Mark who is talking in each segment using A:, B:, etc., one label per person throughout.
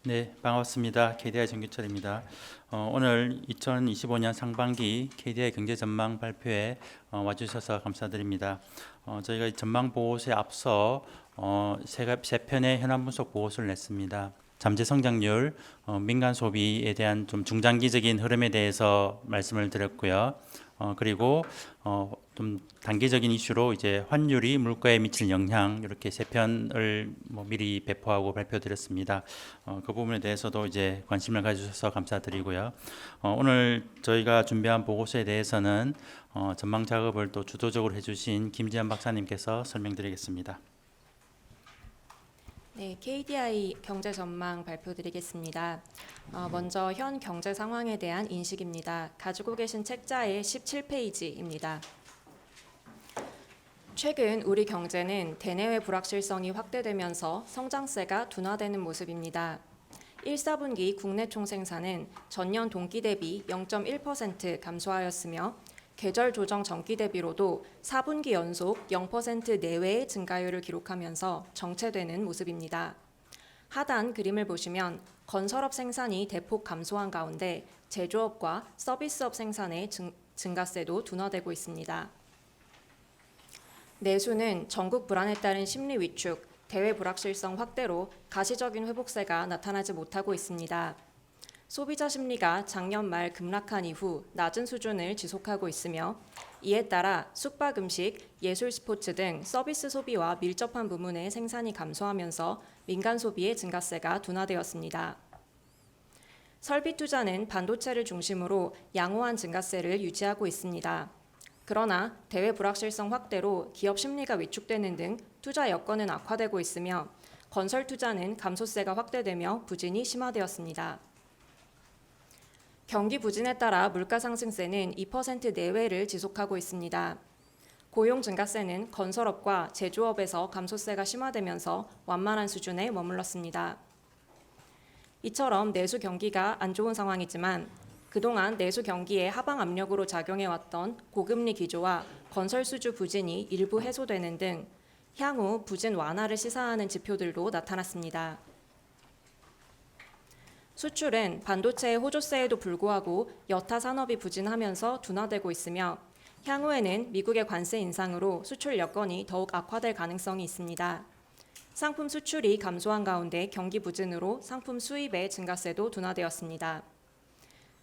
A: 네, 반갑습니다. KDI 정규철입니다. 오늘 2025년 상반기 KDI 경제 전망 발표에 와주셔서 감사드립니다. 저희가 전망 보고서에 앞서 세 편의 현안 분석 보고서를 냈습니다. 잠재 성장률, 민간 소비에 대한 좀 중장기적인 흐름에 대해서 말씀을 드렸고요. 그리고 좀 단기적인 이슈로 이제 환율이 물가에 미칠 영향 이렇게 세 편을 미리 배포하고 발표드렸습니다. 그 부분에 대해서도 이제 관심을 가주셔서 감사드리고요. 오늘 저희가 준비한 보고서에 대해서는 전망 작업을 또 주도적으로 해주신 김지현 박사님께서 설명드리겠습니다.
B: 네, KDI 경제 전망 발표드리겠습니다. 먼저 현 경제 상황에 대한 인식입니다. 가지고 계신 책자의 17페이지입니다. 최근 우리 경제는 대내외 불확실성이 확대되면서 성장세가 둔화되는 모습입니다. 1, 4분기 국내 총생산은 전년 동기 대비 0.1% 감소하였으며 계절 조정 전기 대비로도 4분기 연속 0% 내외의 증가율을 기록하면서 정체되는 모습입니다. 하단 그림을 보시면 건설업 생산이 대폭 감소한 가운데 제조업과 서비스업 생산의 증가세도 둔화되고 있습니다. 내수는 전국 불안에 따른 심리 위축, 대외 불확실성 확대로 가시적인 회복세가 나타나지 못하고 있습니다. 소비자 심리가 작년 말 급락한 이후 낮은 수준을 지속하고 있으며 이에 따라 숙박 음식, 예술 스포츠 등 서비스 소비와 밀접한 부문의 생산이 감소하면서 민간 소비의 증가세가 둔화되었습니다. 설비 투자는 반도체를 중심으로 양호한 증가세를 유지하고 있습니다. 그러나 대외 불확실성 확대로 기업 심리가 위축되는 등 투자 여건은 악화되고 있으며 건설 투자는 감소세가 확대되며 부진이 심화되었습니다. 경기 부진에 따라 물가 상승세는 2% 내외를 지속하고 있습니다. 고용 증가세는 건설업과 제조업에서 감소세가 심화되면서 완만한 수준에 머물렀습니다. 이처럼 내수 경기가 안 좋은 상황이지만 그동안 내수 경기의 하방 압력으로 작용해왔던 고금리 기조와 건설 수주 부진이 일부 해소되는 등 향후 부진 완화를 시사하는 지표들도 나타났습니다. 수출은 반도체의 호조세에도 불구하고 여타 산업이 부진하면서 둔화되고 있으며 향후에는 미국의 관세 인상으로 수출 여건이 더욱 악화될 가능성이 있습니다. 상품 수출이 감소한 가운데 경기 부진으로 상품 수입의 증가세도 둔화되었습니다.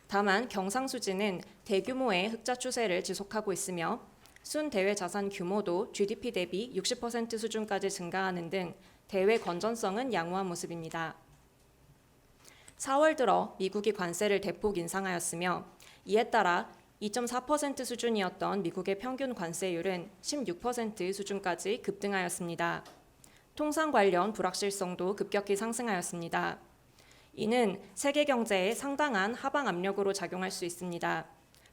B: 다만 경상수지는 대규모의 흑자 추세를 지속하고 있으며 순대외 자산 규모도 GDP 대비 60% 수준까지 증가하는 등 대외 건전성은 양호한 모습입니다. 4월 들어 미국이 관세를 대폭 인상하였으며 이에 따라 2.4% 수준이었던 미국의 평균 관세율은 16% 수준까지 급등하였습니다. 통상 관련 불확실성도 급격히 상승하였습니다. 이는 세계 경제에 상당한 하방 압력으로 작용할 수 있습니다.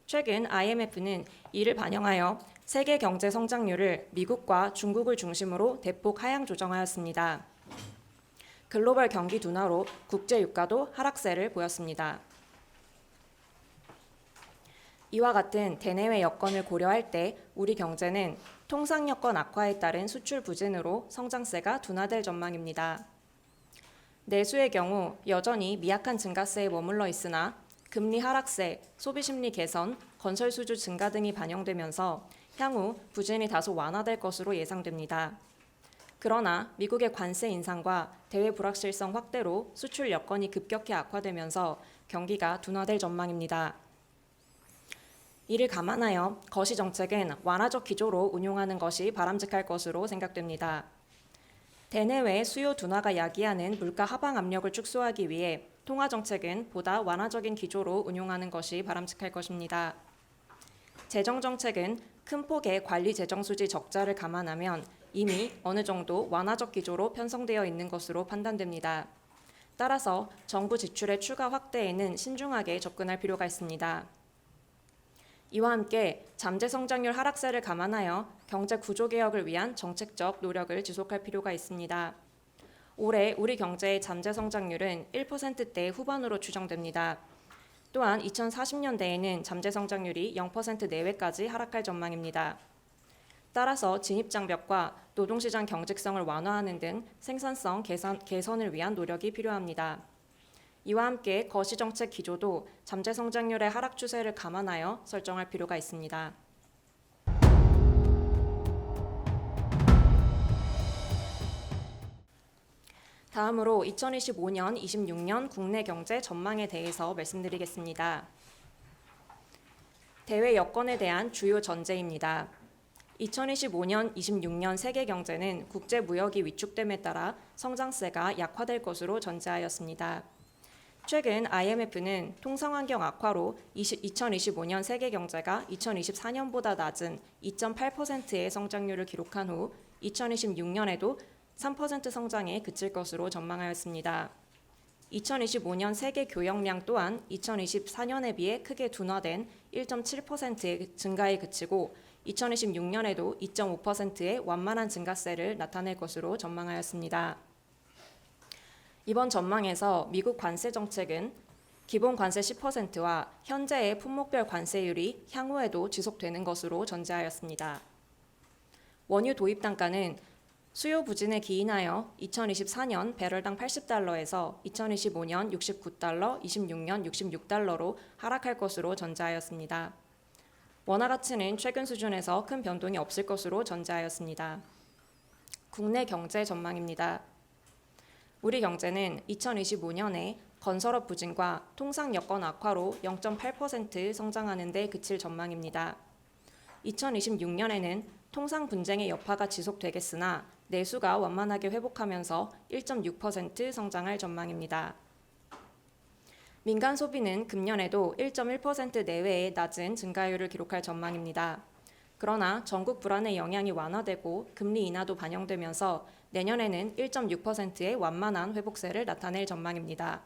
B: 최근 IMF는 이를 반영하여 세계 경제 성장률을 미국과 중국을 중심으로 대폭 하향 조정하였습니다. 글로벌 경기 둔화로 국제 유가도 하락세를 보였습니다. 이와 같은 대내외 여건을 고려할 때 우리 경제는 통상 여건 악화에 따른 수출 부진으로 성장세가 둔화될 전망입니다. 내수의 경우 여전히 미약한 증가세에 머물러 있으나 금리 하락세, 소비 심리 개선, 건설 수주 증가 등이 반영되면서 향후 부진이 다소 완화될 것으로 예상됩니다. 그러나 미국의 관세 인상과 대외 불확실성 확대로 수출 여건이 급격히 악화되면서 경기가 둔화될 전망입니다. 이를 감안하여 거시 정책은 완화적 기조로 운용하는 것이 바람직할 것으로 생각됩니다. 대내외 수요 둔화가 야기하는 물가 하방 압력을 축소하기 위해 통화 정책은 보다 완화적인 기조로 운용하는 것이 바람직할 것입니다. 재정 정책은 큰 폭의 관리 재정 수지 적자를 감안하면 이미 어느 정도 완화적 기조로 편성되어 있는 것으로 판단됩니다. 따라서 정부 지출의 추가 확대에는 신중하게 접근할 필요가 있습니다. 이와 함께 잠재 성장률 하락세를 감안하여 경제 구조 개혁을 위한 정책적 노력을 지속할 필요가 있습니다. 올해 우리 경제의 잠재 성장률은 1%대 후반으로 추정됩니다. 또한 2040년대에는 잠재 성장률이 0% 내외까지 하락할 전망입니다. 따라서 진입장벽과 노동시장 경직성을 완화하는 등 생산성 개선을 위한 노력이 필요합니다. 이와 함께 거시정책 기조도 잠재 성장률의 하락 추세를 감안하여 설정할 필요가 있습니다. 다음으로 2025년, 26년 국내 경제 전망에 대해서 말씀드리겠습니다. 대외 여건에 대한 주요 전제입니다. 2025년, 26년 세계 경제는 국제 무역이 위축됨에 따라 성장세가 약화될 것으로 전제하였습니다. 최근 IMF는 통상환경 악화로 2025년 세계 경제가 2024년보다 낮은 2.8%의 성장률을 기록한 후 2026년에도 3% 성장에 그칠 것으로 전망하였습니다. 2025년 세계 교역량 또한 2024년에 비해 크게 둔화된 1.7%의 증가에 그치고 2026년에도 2.5%의 완만한 증가세를 나타낼 것으로 전망하였습니다. 이번 전망에서 미국 관세 정책은 기본 관세 10%와 현재의 품목별 관세율이 향후에도 지속되는 것으로 전제하였습니다. 원유 도입 단가는 수요 부진에 기인하여 2024년 배럴당 80달러에서 2025년 69달러, 26년 66달러로 하락할 것으로 전제하였습니다. 원화 가치는 최근 수준에서 큰 변동이 없을 것으로 전제하였습니다. 국내 경제 전망입니다. 우리 경제는 2025년에 건설업 부진과 통상 여건 악화로 0.8% 성장하는 데 그칠 전망입니다. 2026년에는 통상 분쟁의 여파가 지속되겠으나 내수가 완만하게 회복하면서 1.6% 성장할 전망입니다. 민간 소비는 금년에도 1.1% 내외의 낮은 증가율을 기록할 전망입니다. 그러나 전국 불안의 영향이 완화되고 금리 인하도 반영되면서 내년에는 1.6%의 완만한 회복세를 나타낼 전망입니다.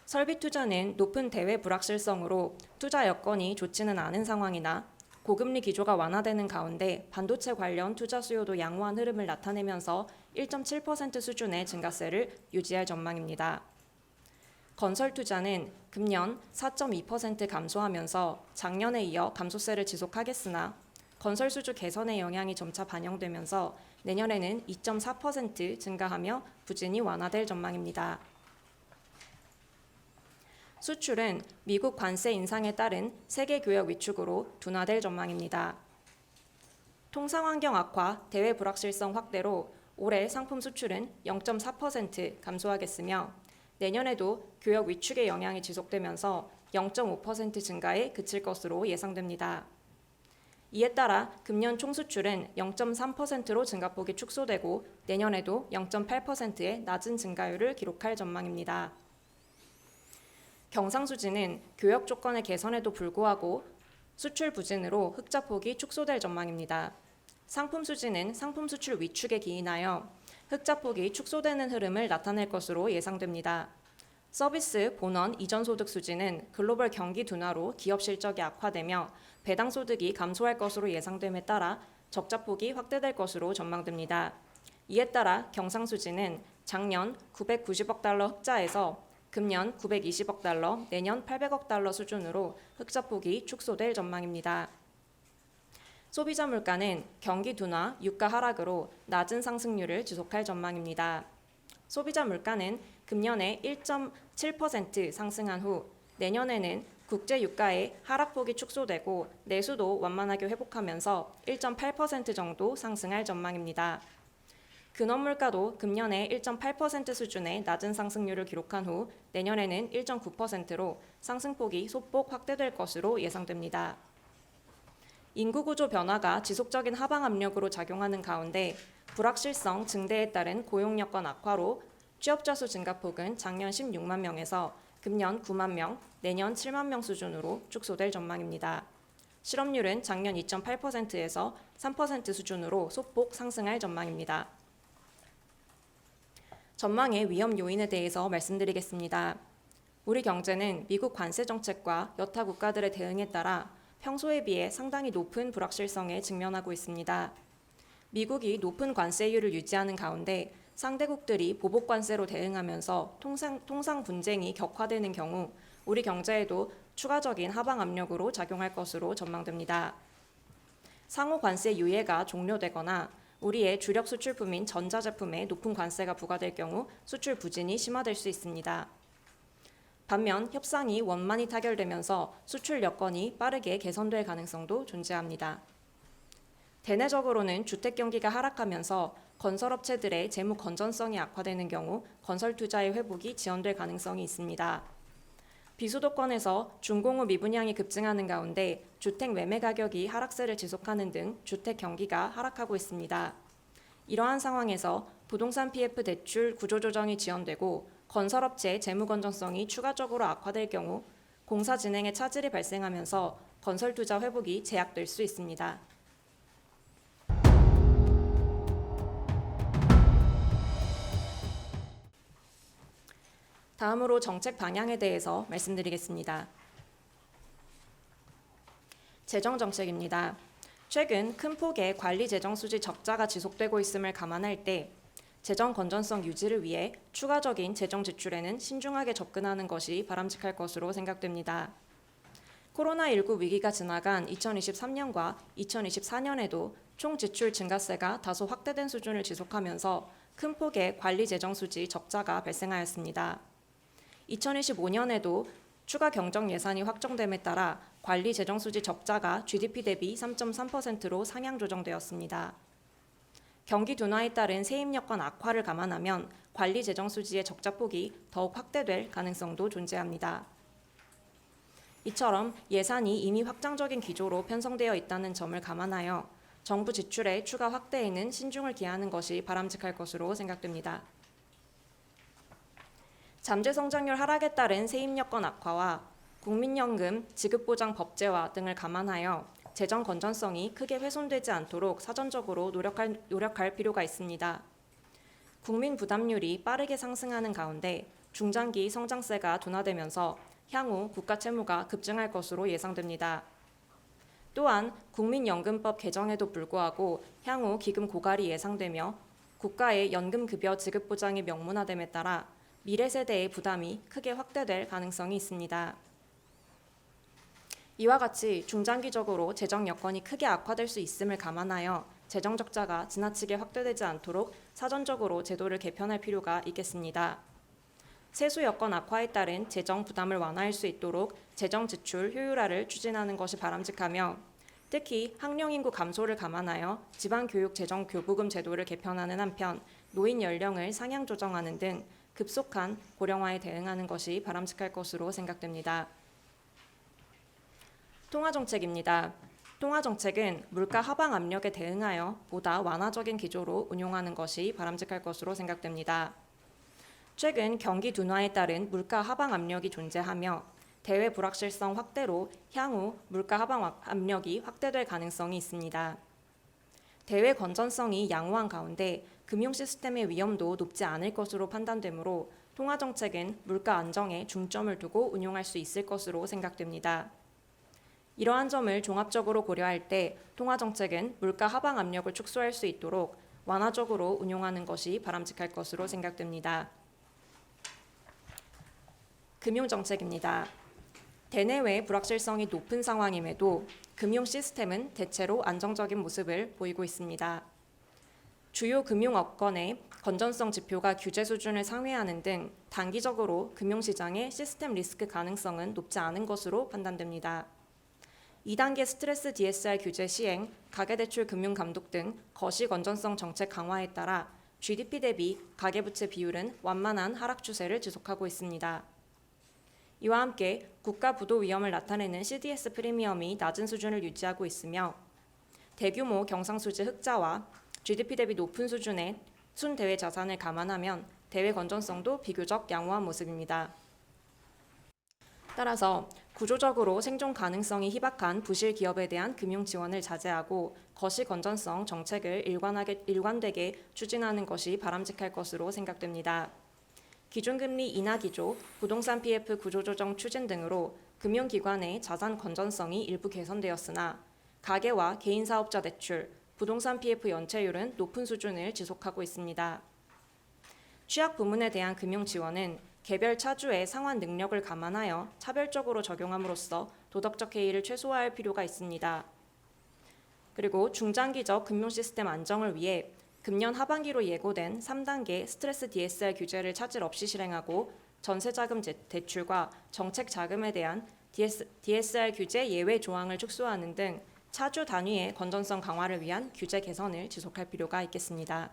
B: 설비 투자는 높은 대외 불확실성으로 투자 여건이 좋지는 않은 상황이나 고금리 기조가 완화되는 가운데 반도체 관련 투자 수요도 양호한 흐름을 나타내면서 1.7% 수준의 증가세를 유지할 전망입니다. 건설 투자는 금년 4.2% 감소하면서 작년에 이어 감소세를 지속하겠으나 건설 수주 개선의 영향이 점차 반영되면서 내년에는 2.4% 증가하며 부진이 완화될 전망입니다. 수출은 미국 관세 인상에 따른 세계 교역 위축으로 둔화될 전망입니다. 통상환경 악화, 대외 불확실성 확대로 올해 상품 수출은 0.4% 감소하겠으며 내년에도 교역 위축의 영향이 지속되면서 0.5% 증가에 그칠 것으로 예상됩니다. 이에 따라 금년 총수출은 0.3%로 증가폭이 축소되고 내년에도 0.8%의 낮은 증가율을 기록할 전망입니다. 경상수지는 교역 조건의 개선에도 불구하고 수출 부진으로 흑자폭이 축소될 전망입니다. 상품수지는 상품 수출 위축에 기인하여 흑자폭이 축소되는 흐름을 나타낼 것으로 예상됩니다. 서비스, 본원, 이전소득 수지는 글로벌 경기 둔화로 기업 실적이 악화되며 배당 소득이 감소할 것으로 예상됨에 따라 적자폭이 확대될 것으로 전망됩니다. 이에 따라 경상수지는 작년 990억 달러 흑자에서 금년 920억 달러, 내년 800억 달러 수준으로 흑자폭이 축소될 전망입니다. 소비자 물가는 경기 둔화, 유가 하락으로 낮은 상승률을 지속할 전망입니다. 소비자 물가는 금년에 1.7% 상승한 후 내년에는 국제 유가의 하락폭이 축소되고 내수도 완만하게 회복하면서 1.8% 정도 상승할 전망입니다. 근원 물가도 금년에 1.8% 수준의 낮은 상승률을 기록한 후 내년에는 1.9%로 상승폭이 소폭 확대될 것으로 예상됩니다. 인구 구조 변화가 지속적인 하방 압력으로 작용하는 가운데 불확실성 증대에 따른 고용 여건 악화로 취업자 수 증가폭은 작년 16만 명에서 금년 9만 명, 내년 7만 명 수준으로 축소될 전망입니다. 실업률은 작년 2.8%에서 3% 수준으로 소폭 상승할 전망입니다. 전망의 위험 요인에 대해서 말씀드리겠습니다. 우리 경제는 미국 관세 정책과 여타 국가들의 대응에 따라 평소에 비해 상당히 높은 불확실성에 직면하고 있습니다. 미국이 높은 관세율을 유지하는 가운데 상대국들이 보복 관세로 대응하면서 통상 분쟁이 격화되는 경우 우리 경제에도 추가적인 하방 압력으로 작용할 것으로 전망됩니다. 상호 관세 유예가 종료되거나 우리의 주력 수출품인 전자제품에 높은 관세가 부과될 경우 수출 부진이 심화될 수 있습니다. 반면 협상이 원만히 타결되면서 수출 여건이 빠르게 개선될 가능성도 존재합니다. 대내적으로는 주택 경기가 하락하면서 건설업체들의 재무 건전성이 악화되는 경우 건설 투자의 회복이 지연될 가능성이 있습니다. 비수도권에서 중공업 미분양이 급증하는 가운데 주택 매매 가격이 하락세를 지속하는 등 주택 경기가 하락하고 있습니다. 이러한 상황에서 부동산 PF 대출 구조조정이 지연되고 건설업체의 재무 건전성이 추가적으로 악화될 경우 공사 진행에 차질이 발생하면서 건설 투자 회복이 제약될 수 있습니다. 다음으로 정책 방향에 대해서 말씀드리겠습니다. 재정 정책입니다. 최근 큰 폭의 관리 재정 수지 적자가 지속되고 있음을 감안할 때 재정 건전성 유지를 위해 추가적인 재정 지출에는 신중하게 접근하는 것이 바람직할 것으로 생각됩니다. 코로나19 위기가 지나간 2023년과 2024년에도 총 지출 증가세가 다소 확대된 수준을 지속하면서 큰 폭의 관리 재정 수지 적자가 발생하였습니다. 2025년에도 추가 경정 예산이 확정됨에 따라 관리 재정 수지 적자가 GDP 대비 3.3%로 상향 조정되었습니다. 경기 둔화에 따른 세입 여건 악화를 감안하면 관리 재정 수지의 적자폭이 더욱 확대될 가능성도 존재합니다. 이처럼 예산이 이미 확장적인 기조로 편성되어 있다는 점을 감안하여 정부 지출의 추가 확대에는 신중을 기하는 것이 바람직할 것으로 생각됩니다. 잠재 성장률 하락에 따른 세입 여건 악화와 국민연금 지급보장 법제화 등을 감안하여 재정 건전성이 크게 훼손되지 않도록 사전적으로 노력할 필요가 있습니다. 국민 부담률이 빠르게 상승하는 가운데 중장기 성장세가 둔화되면서 향후 국가 채무가 급증할 것으로 예상됩니다. 또한 국민연금법 개정에도 불구하고 향후 기금 고갈이 예상되며 국가의 연금급여 지급 보장이 명문화됨에 따라 미래 세대의 부담이 크게 확대될 가능성이 있습니다. 이와 같이 중장기적으로 재정 여건이 크게 악화될 수 있음을 감안하여 재정 적자가 지나치게 확대되지 않도록 사전적으로 제도를 개편할 필요가 있겠습니다. 세수 여건 악화에 따른 재정 부담을 완화할 수 있도록 재정 지출 효율화를 추진하는 것이 바람직하며 특히 학령 인구 감소를 감안하여 지방교육 재정 교부금 제도를 개편하는 한편 노인 연령을 상향 조정하는 등 급속한 고령화에 대응하는 것이 바람직할 것으로 생각됩니다. 통화정책입니다. 통화정책은 물가 하방 압력에 대응하여 보다 완화적인 기조로 운용하는 것이 바람직할 것으로 생각됩니다. 최근 경기 둔화에 따른 물가 하방 압력이 존재하며 대외 불확실성 확대로 향후 물가 하방 압력이 확대될 가능성이 있습니다. 대외 건전성이 양호한 가운데 금융 시스템의 위험도 높지 않을 것으로 판단되므로 통화정책은 물가 안정에 중점을 두고 운용할 수 있을 것으로 생각됩니다. 이러한 점을 종합적으로 고려할 때 통화정책은 물가 하방 압력을 축소할 수 있도록 완화적으로 운용하는 것이 바람직할 것으로 생각됩니다. 금융정책입니다. 대내외 불확실성이 높은 상황임에도 금융 시스템은 대체로 안정적인 모습을 보이고 있습니다. 주요 금융업권의 건전성 지표가 규제 수준을 상회하는 등 단기적으로 금융시장의 시스템 리스크 가능성은 높지 않은 것으로 판단됩니다. 2단계 스트레스 DSR 규제 시행, 가계대출 금융감독 등 거시 건전성 정책 강화에 따라 GDP 대비 가계부채 비율은 완만한 하락 추세를 지속하고 있습니다. 이와 함께 국가 부도 위험을 나타내는 CDS 프리미엄이 낮은 수준을 유지하고 있으며 대규모 경상수지 흑자와 GDP 대비 높은 수준의 순대외 자산을 감안하면 대외 건전성도 비교적 양호한 모습입니다. 따라서 구조적으로 생존 가능성이 희박한 부실 기업에 대한 금융 지원을 자제하고 거시 건전성 정책을 일관되게 추진하는 것이 바람직할 것으로 생각됩니다. 기준금리 인하 기조, 부동산 PF 구조조정 추진 등으로 금융기관의 자산 건전성이 일부 개선되었으나 가계와 개인사업자 대출, 부동산 PF 연체율은 높은 수준을 지속하고 있습니다. 취약 부문에 대한 금융 지원은 개별 차주의 상환 능력을 감안하여 차별적으로 적용함으로써 도덕적 해이를 최소화할 필요가 있습니다. 그리고 중장기적 금융 시스템 안정을 위해 금년 하반기로 예고된 3단계 스트레스 DSR 규제를 차질 없이 실행하고 전세자금 대출과 정책 자금에 대한 DSR 규제 예외 조항을 축소하는 등 차주 단위의 건전성 강화를 위한 규제 개선을 지속할 필요가 있겠습니다.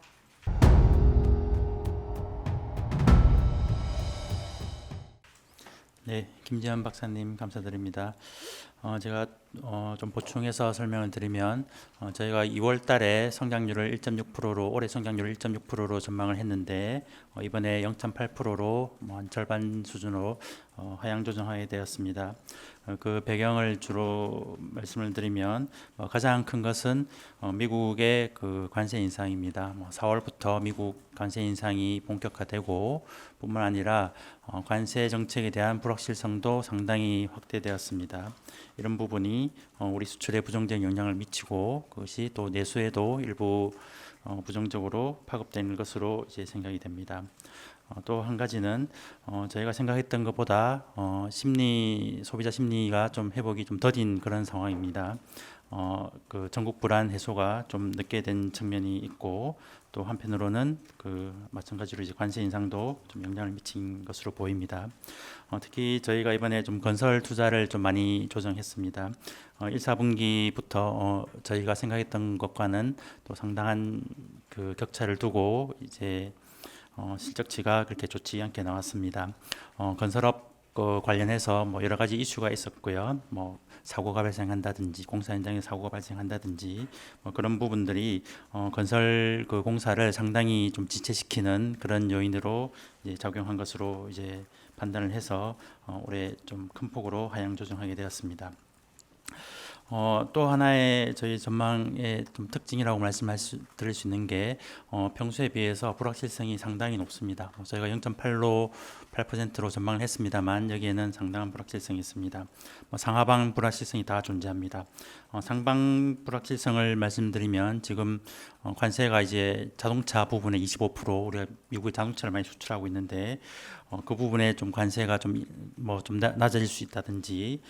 A: 네, 김지현 박사님 감사드립니다. 제가 좀 보충해서 설명을 드리면 저희가 2월 달에 성장률을 1.6%로 올해 성장률을 1.6%로 전망을 했는데 이번에 0.8%로 한 절반 수준으로 하향 조정하게 되었습니다. 그 배경을 주로 말씀을 드리면 가장 큰 것은 미국의 그 관세 인상입니다. 4월부터 미국 관세 인상이 본격화되고 뿐만 아니라 관세 정책에 대한 불확실성도 상당히 확대되었습니다. 이런 부분이 우리 수출에 부정적인 영향을 미치고 그것이 또 내수에도 일부 부정적으로 파급되는 것으로 이제 생각이 됩니다. 또 한 가지는 저희가 생각했던 것보다 소비자 심리가 좀 회복이 좀 더딘 그런 상황입니다. 그 전국 불안 해소가 좀 늦게 된 측면이 있고 또 한편으로는 그 마찬가지로 이제 관세 인상도 좀 영향을 미친 것으로 보입니다. 특히 저희가 이번에 좀 건설 투자를 좀 많이 조정했습니다. 1, 4분기부터 저희가 생각했던 것과는 또 상당한 그 격차를 두고 이제 실적치가 그렇게 좋지 않게 나왔습니다. 건설업 관련해서 여러 가지 이슈가 있었고요. 사고가 발생한다든지 공사 현장에 사고가 발생한다든지 그런 부분들이 건설 그 공사를 상당히 좀 지체시키는 그런 요인으로 이제 작용한 것으로 이제 판단을 해서 올해 좀 큰 폭으로 하향 조정하게 되었습니다. 또 하나의 저희 전망의 좀 특징이라고 드릴 수 있는 게 평소에 비해서 불확실성이 상당히 높습니다. 저희가 0.8%로 전망을 했습니다만 여기에는 상당한 불확실성이 있습니다. 상하방 불확실성이 다 존재합니다. 상방 불확실성을 말씀드리면 지금 관세가 이제 자동차 부분에 25% 우리가 미국에 자동차를 많이 수출하고 있는데 그 부분에 좀 관세가 좀 낮아질 수 있다든지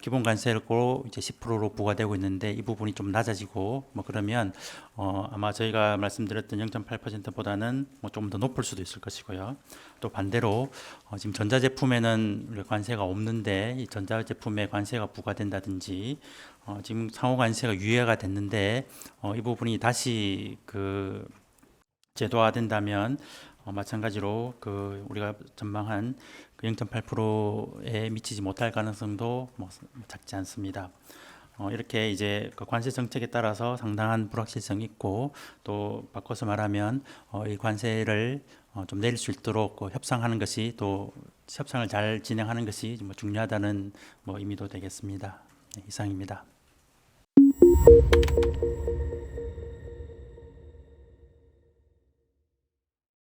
A: 기본 관세로 이제 10%로 부과되고 있는데 이 부분이 좀 낮아지고 그러면 아마 저희가 말씀드렸던 0.8%보다는 좀 더 높을 수도 있을 것이고요. 또 반대로 지금 전자제품에는 우리가 관세가 없는데 이 전자제품에 관세가 부과된다든지 지금 상호 관세가 유예가 됐는데 이 부분이 다시 그 제도화된다면 마찬가지로 그 우리가 전망한 그 0.8%에 미치지 못할 가능성도 작지 않습니다. 이렇게 이제 그 관세 정책에 따라서 상당한 불확실성이 있고 또 바꿔서 말하면 이 관세를 좀 내릴 수 있도록 협상하는 것이 또 협상을 잘 진행하는 것이 중요하다는 의미도 되겠습니다. 네, 이상입니다.